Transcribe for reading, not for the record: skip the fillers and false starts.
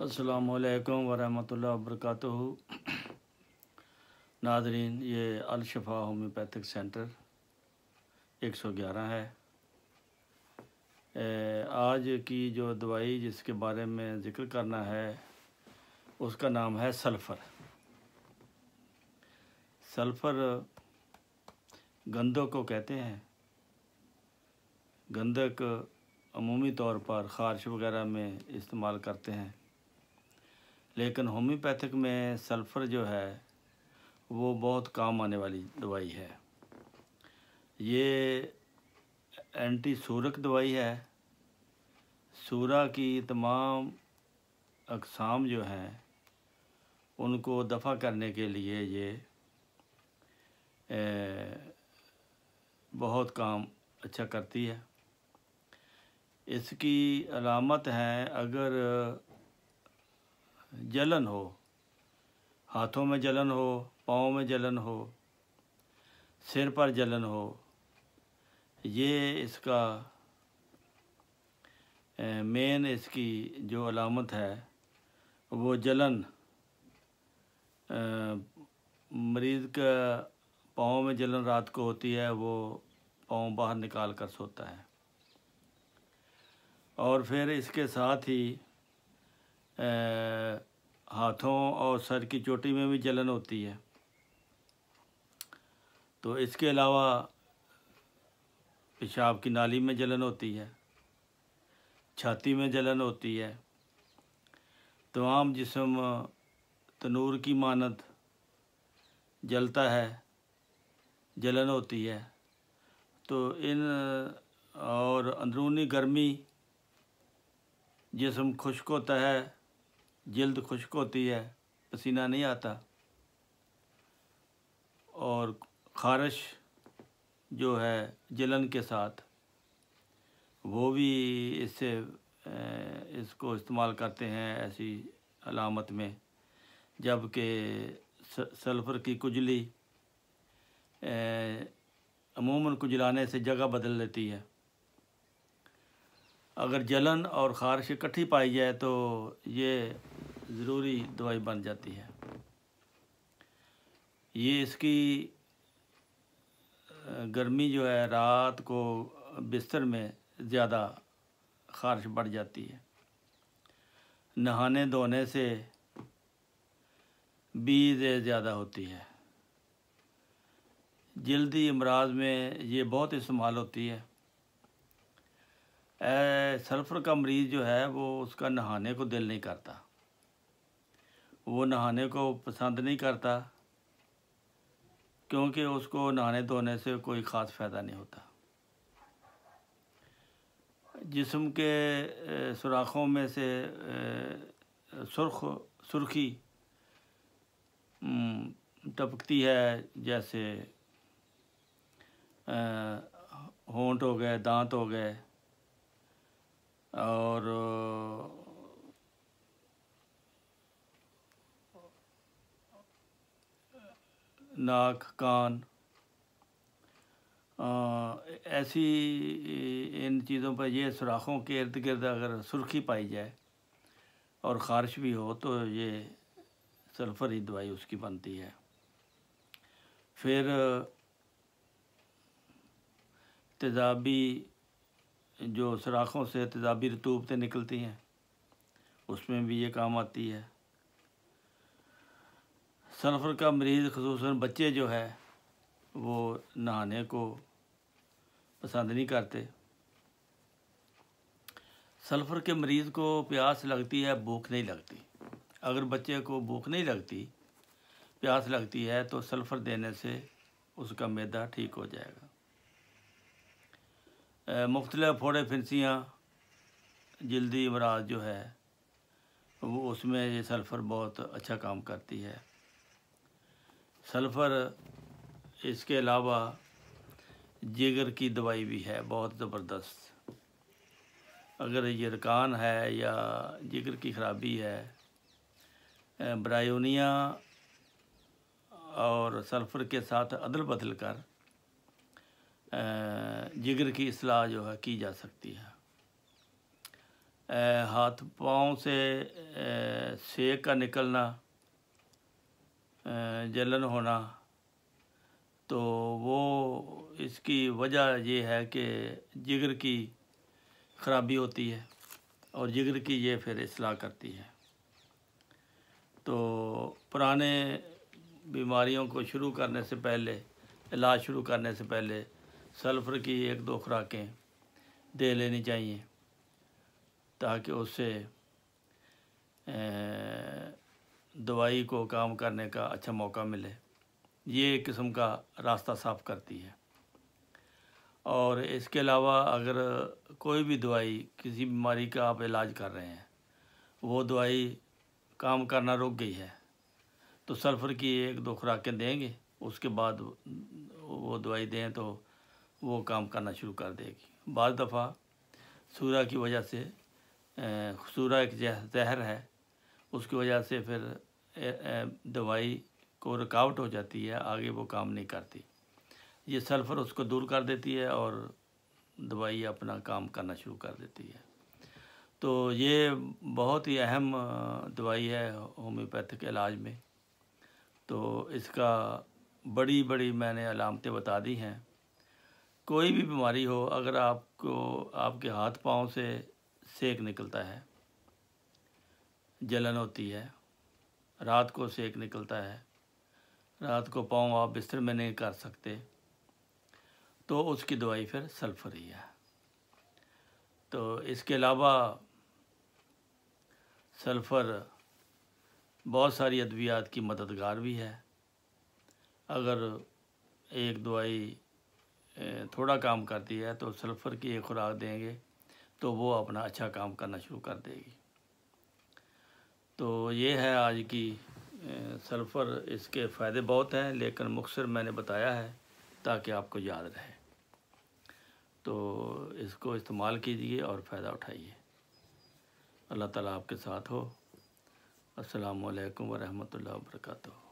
अस्सलामुअलैकुम वरहमतुल्लाहि वबरकातुहू। नाज़रीन, ये अल शफ़ा होम्योपैथिक सेंटर 111 है। आज की जो दवाई जिसके बारे में ज़िक्र करना है उसका नाम है सल्फ़र। सल्फ़र गंधक को कहते हैं। गंधक अमूमी तौर पर ख़ारिश वगैरह में इस्तेमाल करते हैं, लेकिन होम्योपैथिक में सल्फ़र जो है वो बहुत काम आने वाली दवाई है। ये एंटी सूरक दवाई है। सूरा की तमाम अक़साम जो हैं उनको दफ़ा करने के लिए ये बहुत काम अच्छा करती है। इसकी अलामत हैं, अगर जलन हो, हाथों में जलन हो, पाँव में जलन हो, सिर पर जलन हो, ये इसका मेन इसकी जो अलामत है वो जलन। मरीज़ का पाँव में जलन रात को होती है, वो पाँव बाहर निकाल कर सोता है। और फिर इसके साथ ही हाथों और सर की चोटी में भी जलन होती है। तो इसके अलावा पेशाब की नाली में जलन होती है, छाती में जलन होती है, तमाम जिस्म तनूर की मानद जलता है, जलन होती है। तो इन और अंदरूनी गर्मी, जिस्म खुश्क होता है, जल्द खुश्क होती है, पसीना नहीं आता, और ख़ारिश जो है जलन के साथ, वो भी इससे इसको इस्तेमाल करते हैं ऐसी अलामत में। जबकि सल्फ़र की कुजली अमूमन कुजलाने से जगह बदल लेती है। अगर जलन और ख़ारिश इकट्ठी पाई जाए तो ये ज़रूरी दवाई बन जाती है। ये इसकी गर्मी जो है, रात को बिस्तर में ज़्यादा ख़ारिश बढ़ जाती है। नहाने धोने से भी ज़्यादा होती है। जल्दी अमराज में ये बहुत इस्तेमाल होती है। सल्फ़र का मरीज़ जो है वो उसका नहाने को दिल नहीं करता, वो नहाने को पसंद नहीं करता, क्योंकि उसको नहाने धोने से कोई ख़ास फ़ायदा नहीं होता। जिस्म के सुराखों में से सुर्खी टपकती है, जैसे होंठ हो गए, दांत हो गए, और नाक, कान, ऐसी इन चीज़ों पर, ये सुराखों के इर्द गिर्द अगर सुर्खी पाई जाए और ख़ारिश भी हो तो ये सल्फ़र ही दवाई उसकी बनती है। फिर तेज़ाबी जो सुराखों से तेज़ाबी रतूबतें निकलती हैं, उसमें भी ये काम आती है। सल्फ़र का मरीज़, ख़ुसूसन बच्चे जो है, वो नहाने को पसंद नहीं करते। सल्फ़र के मरीज़ को प्यास लगती है, भूख नहीं लगती। अगर बच्चे को भूख नहीं लगती, प्यास लगती है, तो सल्फ़र देने से उसका मैदा ठीक हो जाएगा। मुख्तलिफ़ फोड़े फिंसियाँ, जल्दी अमराज जो है वो, उसमें ये सल्फ़र बहुत अच्छा काम करती है। सल्फ़र इसके अलावा जिगर की दवाई भी है बहुत ज़बरदस्त। अगर यरकान है या जिगर की ख़राबी है, ब्रायोनिया और सल्फ़र के साथ अदल बदल कर जिगर की इस्लाह जो है की जा सकती है। हाथ पाँव से सेक का निकलना, जलन होना, तो वो इसकी वजह ये है कि जिगर की ख़राबी होती है और जिगर की ये फिर इस्लाह करती है। तो पुराने बीमारियों को शुरू करने से पहले, इलाज शुरू करने से पहले सल्फ़र की 1-2 खुराकें दे लेनी चाहिए ताकि उससे दवाई को काम करने का अच्छा मौका मिले। ये एक किस्म का रास्ता साफ़ करती है। और इसके अलावा अगर कोई भी दवाई, किसी बीमारी का आप इलाज कर रहे हैं, वो दवाई काम करना रुक गई है, तो सल्फ़र की 1-2 खुराकें देंगे, उसके बाद वो दवाई दें तो वो काम करना शुरू कर देगी। बाज़ दफ़ा सूरा की वजह से, सूरा एक जहर है, उसकी वजह से फिर दवाई को रुकावट हो जाती है, आगे वो काम नहीं करती। ये सल्फ़र उसको दूर कर देती है और दवाई अपना काम करना शुरू कर देती है। तो ये बहुत ही अहम दवाई है होम्योपैथिक इलाज में। तो इसका बड़ी बड़ी मैंने अलामतें बता दी हैं। कोई भी बीमारी हो, अगर आपको आपके हाथ पाँव से सेक निकलता है, जलन होती है, रात को सेक निकलता है, रात को पाँव आप बिस्तर में नहीं कर सकते, तो उसकी दवाई फिर सल्फ़र ही है। तो इसके अलावा सल्फ़र बहुत सारी अद्वियात की मददगार भी है। अगर एक दवाई थोड़ा काम करती है तो सल्फ़र की एक खुराक देंगे तो वो अपना अच्छा काम करना शुरू कर देगी। तो ये है आज की सल्फ़र। इसके फ़ायदे बहुत हैं, लेकिन मुख्तसर मैंने बताया है ताकि आपको याद रहे। तो इसको इस्तेमाल कीजिए और फ़ायदा उठाइए। अल्लाह ताला आपके साथ हो। अस्सलामु अलैकुम व रहमतुल्लाहि व बरकातुहू।